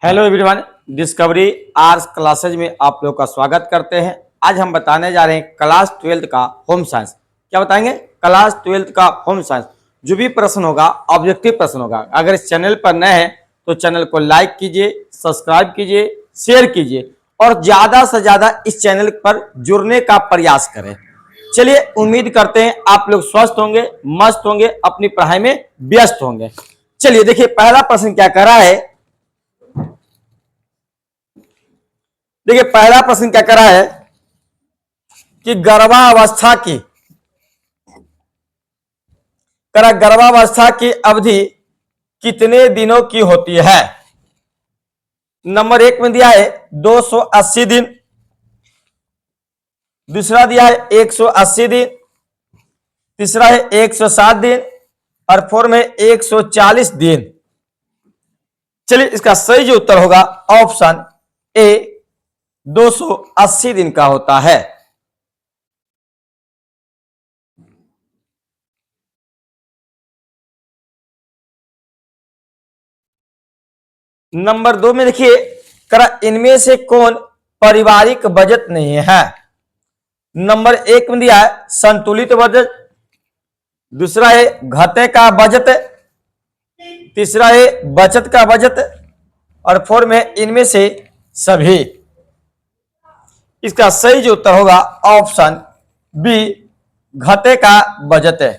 Hello everyone, discovery arts classes में आप लोग का स्वागत करते हैं। आज हम बताने जा रहे हैं क्लास 12 का होम साइंस। क्या बताएंगे? क्लास 12 का होम साइंस। जो भी प्रश्न होगा ऑब्जेक्टिव प्रश्न होगा। अगर इस चैनल पर नए हैं तो चैनल को लाइक कीजिए, सब्सक्राइब कीजिए, शेयर कीजिए और ज्यादा से ज्यादा इस चैनल पर जुड़ने का प्रयास करें। चलिए, उम्मीद करते हैं आप लोग स्वस्थ होंगे, मस्त होंगे, अपनी पढ़ाई में व्यस्त होंगे। चलिए देखिए, पहला प्रश्न क्या कर रहा है। देखिए, पहला प्रश्न क्या करा है कि गर्भावस्था की अवधि कितने दिनों की होती है? नंबर 1 में दिया है 280 दिन, दूसरा दिया है 180 दिन, तीसरा है 107 दिन और फोर में 140 दिन। चलिए, इसका सही जो उत्तर होगा ऑप्शन ए 280 दिन का होता है। नंबर 2 में देखिए, इनमें से कौन पारिवारिक बजट नहीं है? नंबर 1 में दिया है संतुलित बजट, दूसरा है घाटे का बजट, तीसरा है बचत का बजट और फोर में इनमें से सभी। इसका सही जो उत्तर होगा ऑप्शन बी घाटे का बजट है।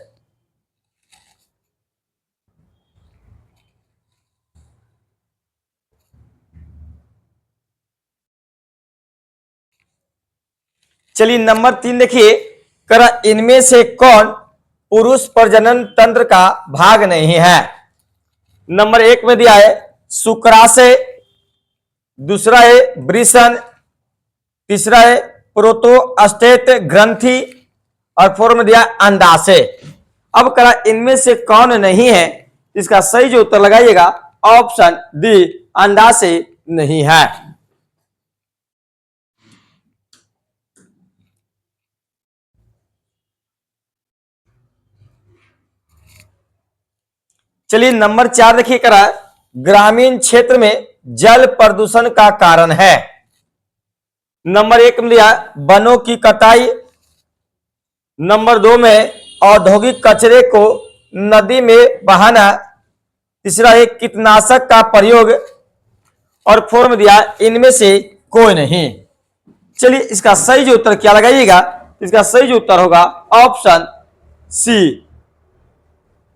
चलिए, नंबर 3 देखिए, इनमें से कौन पुरुष प्रजनन तंत्र का भाग नहीं है? नंबर 1 में दिया है शुक्राशय, दूसरा है वृषण, तीसरा है प्रोटोस्टेट ग्रंथि और फोर में दिया अंडाशय। अब इनमें से कौन नहीं है? इसका सही जो उत्तर लगाइएगा ऑप्शन डी अंडाशय नहीं है। चलिए, नंबर 4 देखिए, ग्रामीण क्षेत्र में जल प्रदूषण का कारण है। नंबर 1 में दिया वनों की कटाई, नंबर 2 में औद्योगिक कचरे को नदी में बहाना, तीसरा है कीटनाशक का प्रयोग और फोर में दिया इनमें से कोई नहीं। चलिए, इसका सही जो उत्तर क्या लगाइएगा? इसका सही जो उत्तर होगा ऑप्शन सी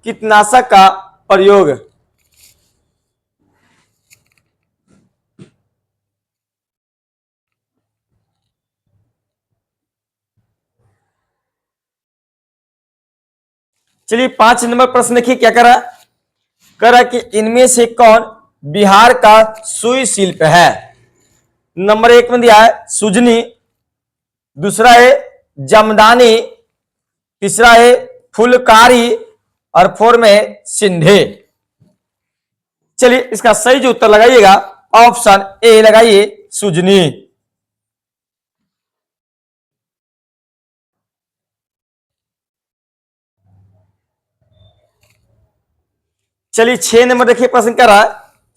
कीटनाशक का प्रयोग। चलिए, 5 नंबर प्रश्न देखिए, क्या करा कि इनमें से कौन बिहार का सुई शिल्प है? नंबर 1 में दिया है सुजनी, दूसरा है जमदानी, तीसरा है फुलकारी और फोर में सिंधे। चलिए, इसका सही जो उत्तर लगाइएगा ऑप्शन ए लगाइए सुजनी। चलिए, 6 नंबर देखिए, प्रश्न करा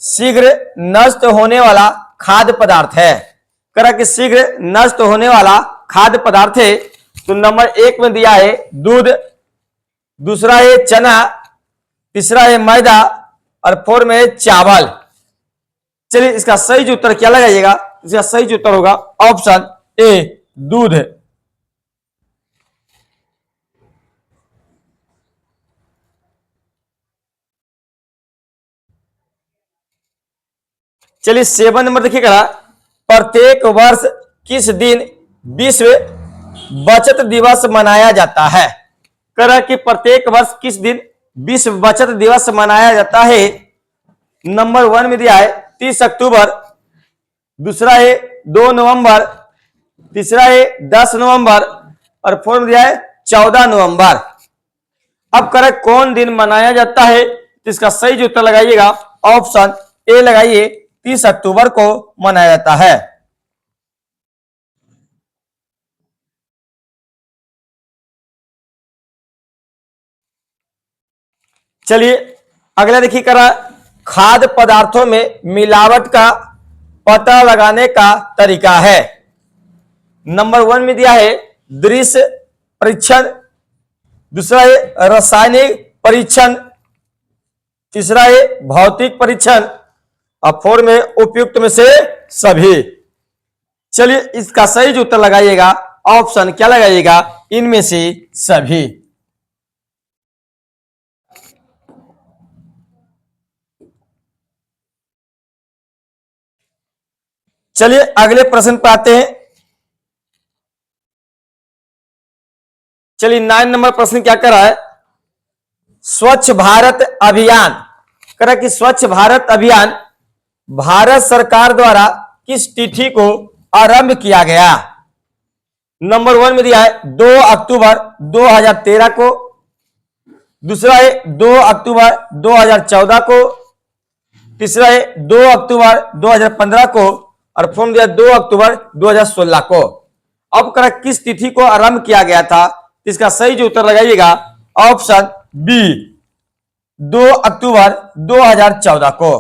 शीघ्र नष्ट होने वाला खाद्य पदार्थ है। कि शीघ्र नष्ट होने वाला खाद्य पदार्थ है। तो नंबर 1 में दिया है दूध, दूसरा है चना, तीसरा है मैदा और फोर में है चावल। चलिए, इसका सही जो उत्तर क्या लगाइएगा? इसका सही जो उत्तर होगा ऑप्शन ए दूध। चलिए, 7 नंबर देखिएगा, प्रत्येक वर्ष किस दिन विश्व बचत दिवस मनाया जाता है? कि प्रत्येक वर्ष किस दिन विश्व बचत दिवस मनाया जाता है? नंबर 1 में दिया है 30 अक्टूबर, दूसरा है 2 नवंबर, तीसरा है 10 नवंबर और फोर में दिया है 14 नवंबर। अब कौन दिन मनाया जाता है? तो इसका सही जो उत्तर लगाइएगा ऑप्शन ए लगाइए 30 अक्टूबर को मनाया जाता है। चलिए, अगला देखिए, खाद्य पदार्थों में मिलावट का पता लगाने का तरीका है? नंबर 1 में दिया है दृश्य परीक्षण, दूसरा है रासायनिक परीक्षण, तीसरा है भौतिक परीक्षण और 4 में उपयुक्त में से सभी। चलिए इसका सही जो उत्तर लगाइएगा ऑप्शन क्या लगाइएगा, इनमें से सभी। चलिए अगले प्रश्न पर आते हैं। चलिए 9 नंबर प्रश्न क्या कर रहा है, स्वच्छ भारत अभियान करा कि स्वच्छ भारत अभियान भारत सरकार द्वारा किस तिथि को आरंभ किया गया? नंबर 1 में दिया है 2 अक्टूबर 2013 को, दूसरा है 2 अक्टूबर 2014 को, तीसरा है 2 अक्टूबर 2015 को और 4 में दिया 2 अक्टूबर 2016 को। अब करा किस तिथि को आरंभ किया गया था, इसका सही जो उत्तर लगाइएगा ऑप्शन बी 2 अक्टूबर 2014 को।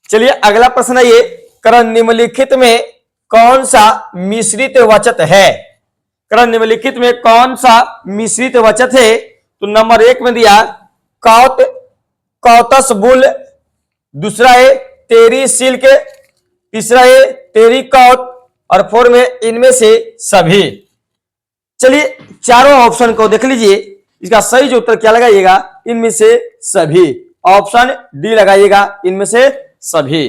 चलिए अगला प्रश्न है ये, करण निम्नलिखित में कौन सा मिश्रित वचन है? करण निम्नलिखित में कौन सा मिश्रित वचन है? तो नंबर 1 में दिया कौत कौतस बुल, दूसरा है तेरी सिल्क, तीसरा है तेरी कौत और 4 में इनमें से सभी। चलिए चारों ऑप्शन को देख लीजिए, इसका सही जो उत्तर क्या लगाइएगा, इनमें से सभी। ऑप्शन डी लगाइएगा, इनमें से सभी।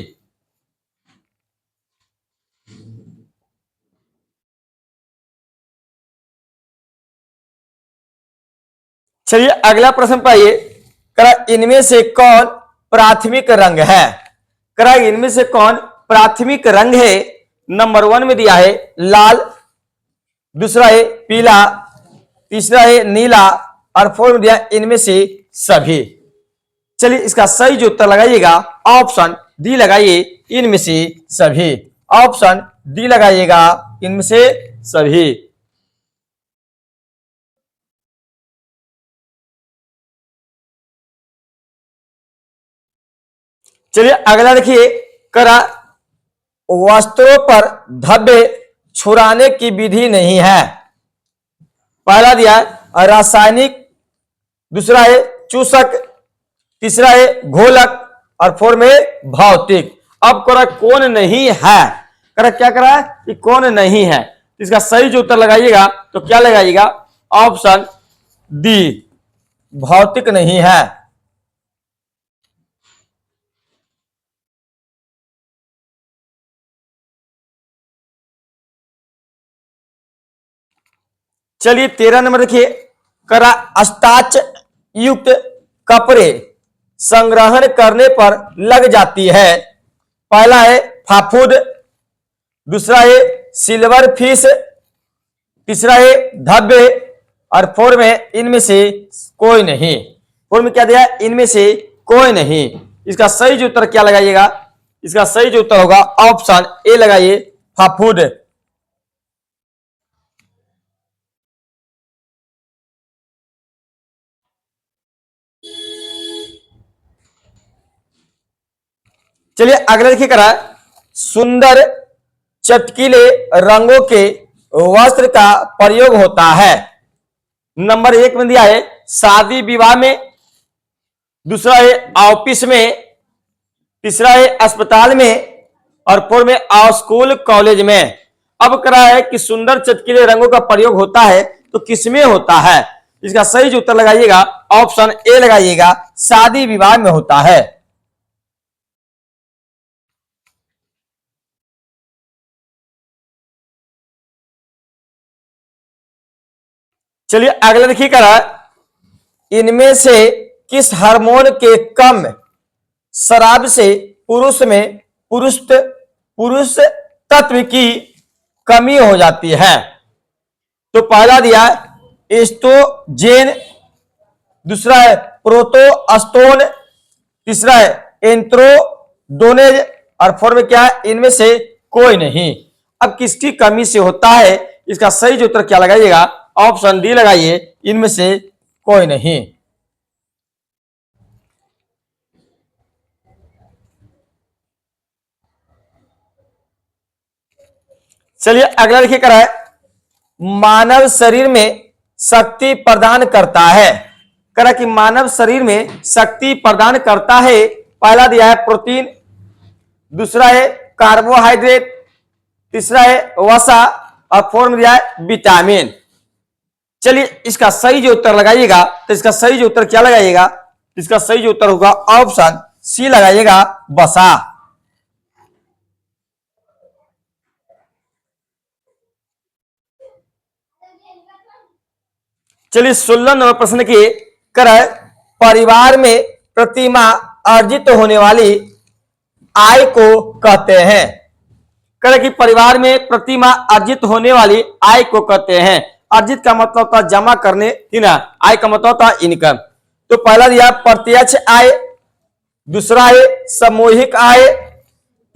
चलिए अगला प्रश्न पाइए, करा इनमें से कौन प्राथमिक रंग है? करा इनमें से कौन प्राथमिक रंग है? नंबर 1 में दिया है लाल, दूसरा है पीला, तीसरा है नीला और 4 में दिया इनमें से सभी। चलिए इसका सही जो उत्तर लगाइएगा ऑप्शन डी लगाइए, इनमें से सभी। ऑप्शन डी लगाइएगा, इनमें से सभी। चलिए अगला देखिए, करा वस्त्रों पर धब्बे छुड़ाने की विधि नहीं है। पहला दिया है रासायनिक, दूसरा है चूसक, तीसरा है घोलक और 4 में भौतिक। अब करा कौन नहीं है, करा क्या करा है कि कौन नहीं है, इसका सही जो उत्तर लगाइएगा तो क्या लगाइएगा ऑप्शन डी भौतिक नहीं है। चलिए 13 नंबर देखिए, करा स्टार्च युक्त कपड़े संग्रहण करने पर लग जाती है। पहला है फाफूड, दूसरा है सिल्वर फिश, तीसरा है धब्बे और 4 में इनमें से कोई नहीं। 4 में क्या दिया है, इनमें से कोई नहीं। इसका सही जो उत्तर क्या लगाइएगा, इसका सही जो उत्तर होगा ऑप्शन ए लगाइए फाफूड। चलिए अगला देखिए, करा सुंदर चटकीले रंगों के वस्त्र का प्रयोग होता है। नंबर 1 में दिया है शादी विवाह में, दूसरा है ऑफिस में, तीसरा है अस्पताल में और 4 में स्कूल कॉलेज में। अब करा है कि सुंदर चटकीले रंगों का प्रयोग होता है तो किसमें होता है, इसका सही जो उत्तर लगाइएगा ऑप्शन ए लगाइएगा शादी विवाह में होता है। चलिए अगला देखिए, करा इनमें से किस हार्मोन के कम शराब से पुरुष में पुरुष तत्व की कमी हो जाती है। तो पहला दिया एस्ट्रोजेन, दूसरा है प्रोटोस्टेरोन, तीसरा है एंथ्रोडोनेज और 4 में क्या है, इनमें से कोई नहीं। अब किसकी कमी से होता है, इसका सही जो उत्तर क्या लगाइएगा, ऑप्शन डी लगाइए, इनमें से कोई नहीं। चलिए अगला लिखिए करा है, मानव शरीर में शक्ति प्रदान करता है। करा कि मानव शरीर में शक्ति प्रदान करता है। पहला दिया है प्रोटीन, दूसरा है कार्बोहाइड्रेट, तीसरा है वसा और फोर्थ में दिया है विटामिन। चलिए इसका सही जो उत्तर लगाइएगा, तो इसका सही जो उत्तर क्या लगाइएगा, इसका सही जो उत्तर होगा ऑप्शन सी लगाइएगा, वसा। चलिए 16 नंबर प्रश्न की कर, परिवार में प्रतिमाह अर्जित होने वाली आय को कहते हैं। करे कि परिवार में प्रतिमाह अर्जित होने वाली आय को कहते हैं। अर्जित का मतलब होता है जमा करने, ही ना, आय का मतलब होता है इनकम। तो पहला दिया प्रत्यक्ष आय, दूसरा है सामूहिक आय,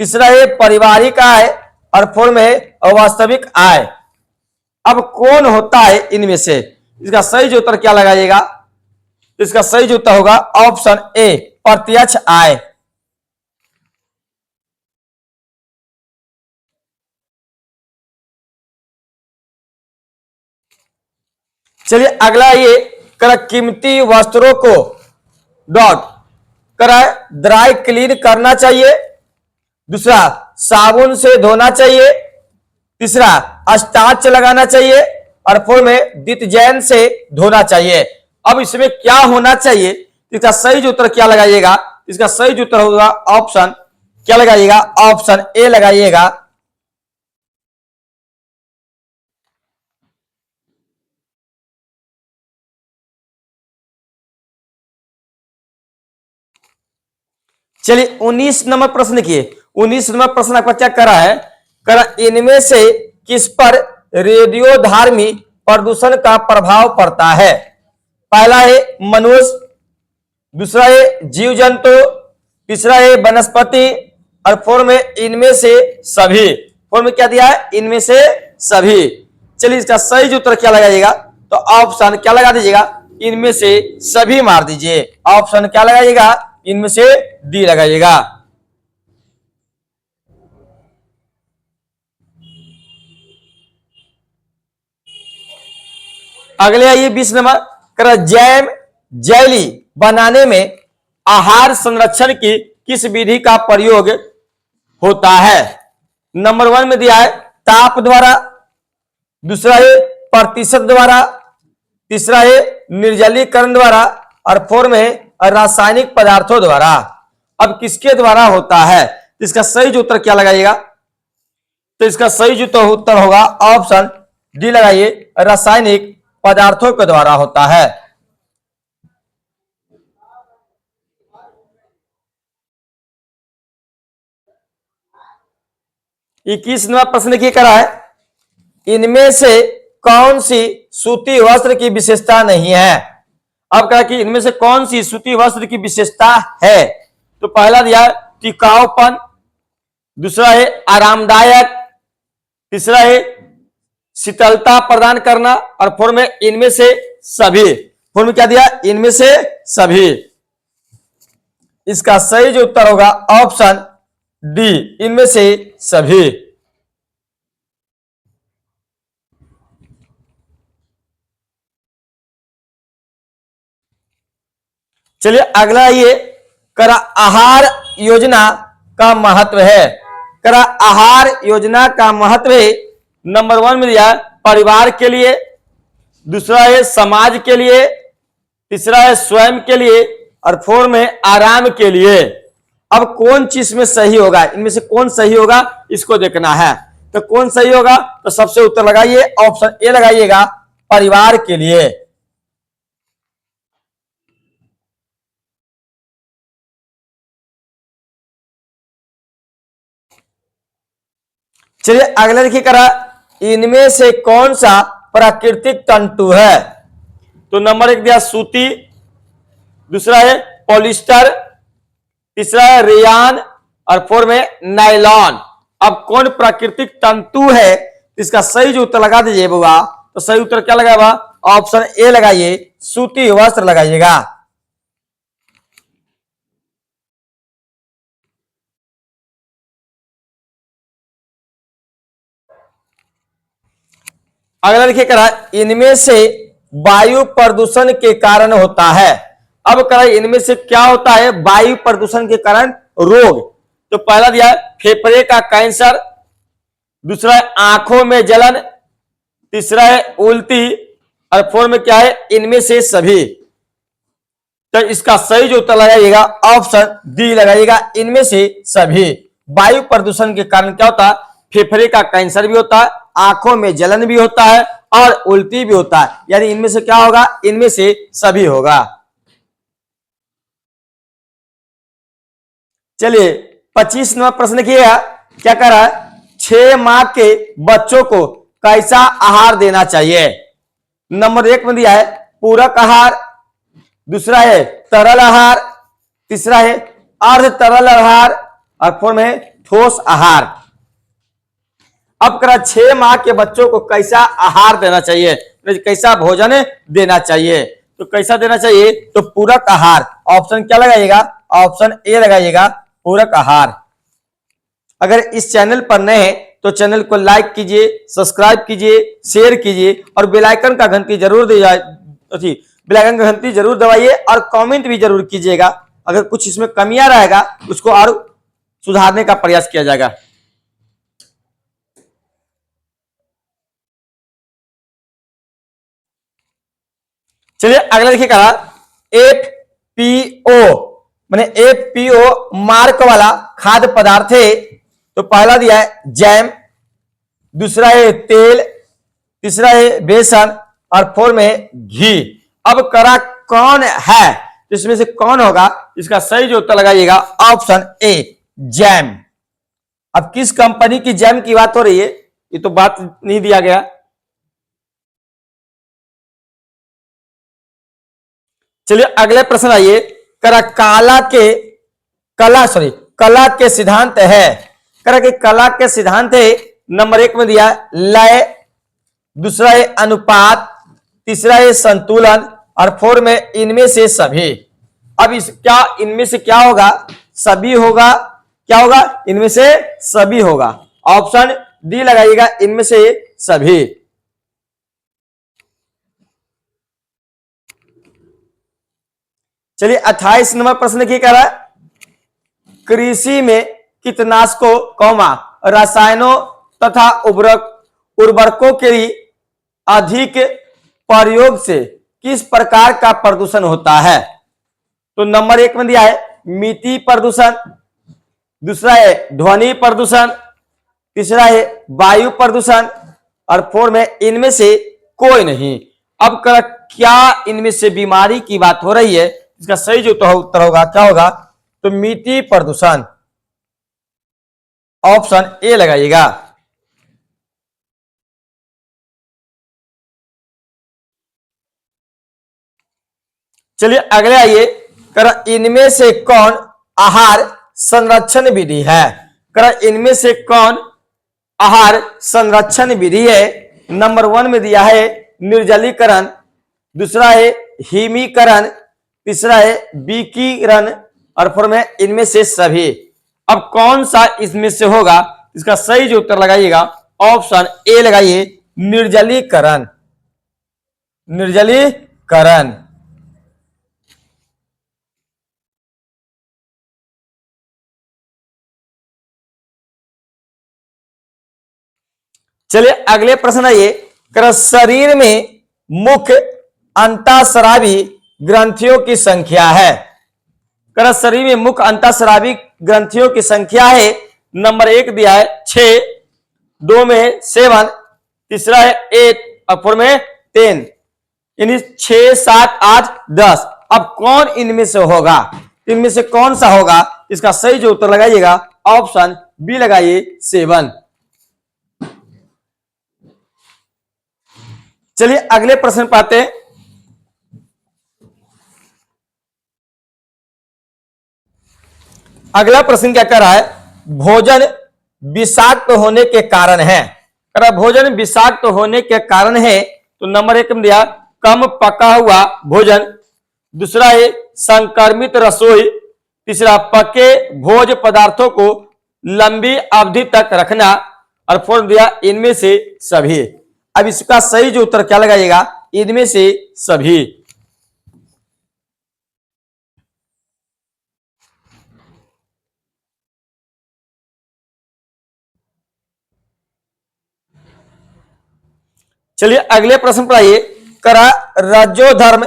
तीसरा है पारिवारिक आय और फोर्थ में है वास्तविक आय। अब कौन होता है इनमें से, इसका सही जो उत्तर क्या लगाइएगा, इसका सही जो उत्तर होगा ऑप्शन ए, प्रत्यक्ष आय। चलिए अगला ये कर, कीमती वस्त्रों को डॉट कर ड्राई क्लीन करना चाहिए, दूसरा साबुन से धोना चाहिए, तीसरा स्टार्च लगाना चाहिए और फोर्थ में डिटर्जेंट से धोना चाहिए। अब इसमें क्या होना चाहिए, इसका सही जो उत्तर क्या लगाइएगा, इसका सही जो उत्तर होगा ऑप्शन क्या लगाइएगा, ऑप्शन ए लगाइएगा। चलिए 19 नंबर प्रश्न की, 19 नंबर प्रश्न आपका चेक करा है, करा इनमें से किस पर रेडियोधर्मी प्रदूषण का प्रभाव पड़ता है। पहला है मनुष्य, दूसरा है जीव जंतु, तीसरा है वनस्पति और फोर्थ में इनमें से सभी। फोर्थ में क्या दिया है, इनमें से सभी। चलिए इसका सही जो उत्तर क्या लगाइएगा, तो ऑप्शन क्या लगा दीजिएगा, इनमें से सभी मार दीजिए। ऑप्शन क्या लगाइएगा, इनमें से डी लगाइएगा। अगले आइए 20 नंबर कर, जैम जेली बनाने में आहार संरक्षण की किस विधि का प्रयोग होता है। नंबर 1 में दिया है ताप द्वारा, दूसरा है प्रतिशत द्वारा, तीसरा है निर्जलीकरण द्वारा और फोर्थ में रासायनिक पदार्थों द्वारा। अब किसके द्वारा होता है, इसका सही जो उत्तर क्या लगाइएगा, तो इसका सही जो उत्तर होगा ऑप्शन डी लगाइए, रासायनिक पदार्थों के द्वारा होता है। इक्कीस नंबर प्रश्न की करा है, इनमें से कौन सी सूती वस्त्र की विशेषता नहीं है। अब कहा कि इनमें से कौन सी सूती वस्त्र की विशेषता है, तो पहला दिया टिकाऊपन, दूसरा है आरामदायक, तीसरा है शीतलता प्रदान करना और फोर्थ में इनमें से सभी। फोर्थ में क्या दिया, इनमें से सभी। इसका सही जो उत्तर होगा ऑप्शन डी, इनमें से सभी। चलिए अगला ये करा आहार योजना का महत्व है। करा आहार योजना का महत्व है, नंबर 1 में दिया परिवार के लिए, दूसरा है समाज के लिए, तीसरा है स्वयं के लिए और फोर्थ में आराम के लिए। अब कौन चीज में सही होगा, इनमें से कौन सही होगा इसको देखना है। तो कौन सही होगा, तो सबसे उत्तर लगाइए, ऑप्शन ए लगाइएगा, परिवार के लिए। चलिए अगला देखिए करा, इनमें से कौन सा प्राकृतिक तंतु है। तो नंबर 1 दिया सूती, दूसरा है पॉलिस्टर, तीसरा है रेयान और फोर्थ में नायलॉन। अब कौन प्राकृतिक तंतु है, इसका सही जो उत्तर लगा दीजिए बुआ, तो सही उत्तर क्या लगाएगा? ऑप्शन ए लगाइए, सूती वस्त्र लगाइएगा। अगला लिखिए करा, इनमें से वायु प्रदूषण के कारण होता है। अब करा इनमें से क्या होता है वायु प्रदूषण के कारण रोग? तो पहला दिया है फेफड़े का कैंसर, दूसरा है आंखों में जलन, तीसरा है उल्टी, और फोर्थ में क्या है? इनमें से सभी। तो इसका सही जो उत्तर लगाइएगा ऑप्शन डी लगाइएगा, इनमें से सभी। वायु प्रदूषण के कारण क्या होता है? फेफड़े का कैंसर भी होता है, आंखों में जलन भी होता है और उल्टी भी होता है। यानी इनमें से क्या होगा? इनमें से सभी होगा। चलिए 25 नंबर प्रश्न किया, क्या कर रहा है? 6 माह के बच्चों को कैसा आहार देना चाहिए? नंबर 1 में दिया है पूरक आहार, दूसरा है तरल आहार, तीसरा है अर्ध तरल आहार, और फोर्थ में ठोस आहार। अब करा 6 माह के बच्चों को कैसा आहार देना चाहिए, कैसा भोजन देना चाहिए? तो कैसा देना चाहिए? तो पूरक आहार। ऑप्शन क्या लगाइएगा? ऑप्शन ए लगाइएगा, पूरक आहार। अगर इस चैनल पर नए हैं तो चैनल को लाइक कीजिए, सब्सक्राइब कीजिए, शेयर कीजिए और बेल आइकन का घंटी जरूर बेल आइकन का घंटी जरूर दबाइए और कमेंट भी जरूर कीजिएगा। अगर कुछ इसमें कमियां रहेगा उसको और सुधारने का प्रयास किया जाएगा। चलिए अगला देखिए कहा, एफपीओ माने एफपीओ मार्क वाला खाद्य पदार्थ है। तो पहला दिया है जैम, दूसरा है तेल, तीसरा है बेसन और फोर्थ में घी। अब करा कौन है? इसमें से कौन होगा? इसका सही जो उत्तर लगाइएगा ऑप्शन ए जैम। अब किस कंपनी की जैम की बात हो रही है ये तो बात नहीं दिया गया। चलिए अगले प्रश्न आइए, करा कला के सिद्धांत है। करा कि कला के सिद्धांत है। नंबर 1 में दिया लय, दूसरा है अनुपात, तीसरा है संतुलन और फोर्थ में इनमें से सभी। अब इनमें से क्या होगा? सभी होगा। क्या होगा? इनमें से सभी होगा। ऑप्शन डी लगाइएगा, इनमें से सभी। चलिए 28 नंबर प्रश्न की कह रहा है, कृषि में कीटनाशकों रसायनों तथा उर्वरकों के अधिक प्रयोग से किस प्रकार का प्रदूषण होता है? तो नंबर 1 में दिया है मिट्टी प्रदूषण, दूसरा है ध्वनि प्रदूषण, तीसरा है वायु प्रदूषण और फोर्थ में इनमें से कोई नहीं। अब क्या इनमें से बीमारी की बात हो रही है? इसका सही जो उत्तर होगा क्या होगा? तो मिट्टी प्रदूषण। ऑप्शन ए लगाइएगा। चलिए अगले आइए, इनमें से कौन आहार संरक्षण विधि है? इनमें से कौन आहार संरक्षण विधि है? नंबर 1 में दिया है निर्जलीकरण, दूसरा है हिमीकरण, तीसरा है विकिरण और फोर्थ में इनमें से सभी। अब कौन सा इसमें से होगा? इसका सही जो उत्तर लगाइएगा ऑप्शन ए लगाइए, निर्जलीकरण। निर्जलीकरण। चलिए अगले प्रश्न आइए, शरीर में मुख्य अंतःस्रावी ग्रंथियों की संख्या है। शरीर में मुख्य अंतःस्रावी ग्रंथियों की संख्या है। नंबर 1 दिया है 6, 2 में 7, तीसरा है 8 और फोर्थ में 10। यानी 6, 7, 8, 10। अब कौन इनमें से होगा? इनमें से कौन सा होगा? इसका सही जो उत्तर लगाइएगा ऑप्शन बी लगाइए, 7। चलिए अगले प्रश्न पर आते हैं। अगला प्रश्न क्या कर रहा है? भोजन विषाक्त होने के कारण है। करा भोजन विषाक्त होने के कारण है, तो नंबर 1 में दिया कम पका हुआ भोजन, दूसरा है संक्रमित रसोई, तीसरा पके भोज पदार्थों को लंबी अवधि तक रखना, और फोर्थ दिया इनमें से सभी। अब इसका सही जो उत्तर क्या लगाइएगा, इनमें से सभी। चलिए अगले प्रश्न पर आइए। करा रजो धर्म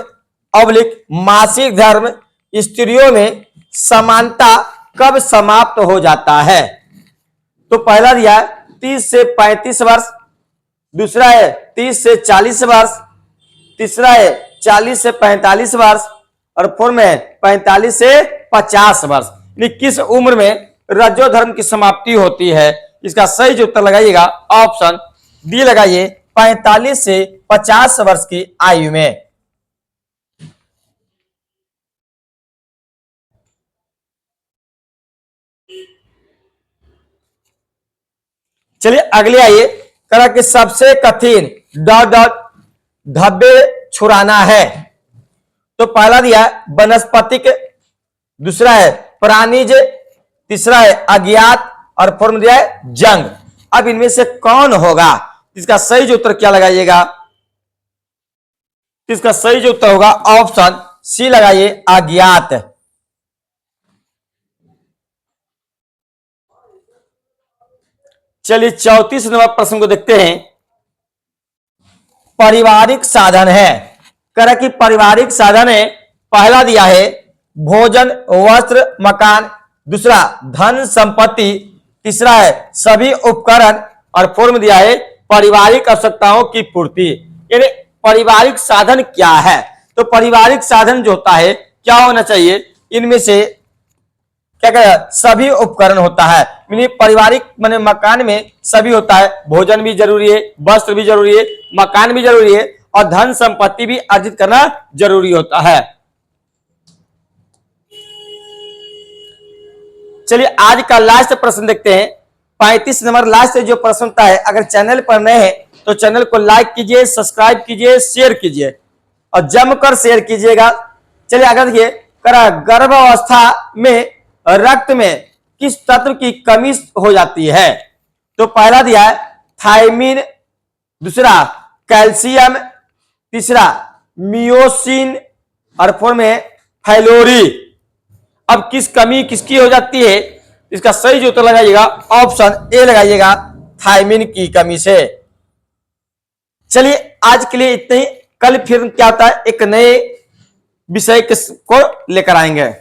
अवलिक मासिक धर्म स्त्रियों में समानता कब समाप्त हो जाता है? तो पहला दिया 30 से 35 वर्ष, दूसरा है 30 से 40 वर्ष, तीसरा है 40 से 45 वर्ष, और फोर्थ में है 45 से 50 वर्ष। किस उम्र में रजो धर्म की समाप्ति होती है? इसका सही जो उत्तर लगाइएगा ऑप्शन डी लगाइए, 45 से 50 वर्ष की आयु में। चलिए अगले आइए। करा कि सबसे कठिन डॉट डॉट धब्बे छुड़ाना है। तो पहला दिया वनस्पतिक, दूसरा है प्राणिज, तीसरा है अज्ञात, और फोर्थ में दिया है जंग। अब इनमें से कौन होगा? इसका सही जो उत्तर क्या लगाइएगा? इसका सही जो उत्तर होगा ऑप्शन सी लगाइए, अज्ञात। चलिए 34 नंबर प्रश्न को देखते हैं। पारिवारिक साधन है। करा कि पारिवारिक साधन है, पहला दिया है भोजन वस्त्र मकान, दूसरा धन संपत्ति, तीसरा है सभी उपकरण, और फोर्थ में दिया है पारिवारिक आवश्यकताओं की पूर्ति। यानी पारिवारिक साधन क्या है? तो पारिवारिक साधन जो होता है क्या होना चाहिए? इनमें से क्या कहता है, सभी उपकरण होता है। यानी पारिवारिक माने मकान में सभी होता है, भोजन भी जरूरी है, वस्त्र भी जरूरी है, मकान भी जरूरी है, और धन संपत्ति भी अर्जित करना जरूरी होता है। चलिए आज का लास्ट प्रश्न देखते हैं। 35 नंबर लास्ट जो प्रश्न होता है, अगर चैनल पर नए हैं तो चैनल को लाइक कीजिए, सब्सक्राइब कीजिए, शेयर कीजिए, और जमकर शेयर कीजिएगा। चलिए अगर देखिए, करा गर्भावस्था में रक्त में किस तत्व की कमी हो जाती है? तो पहला दिया है थायमिन, दूसरा कैल्शियम, तीसरा मियोसिन, और फोर्थ में फाइलोरी। अब किस कमी किसकी हो जाती है? इसका सही जो उत्तर लगाइएगा ऑप्शन ए लगाइएगा, थायमिन की कमी से। चलिए आज के लिए इतने ही। कल फिर क्या होता है, एक नए विषय को लेकर आएंगे।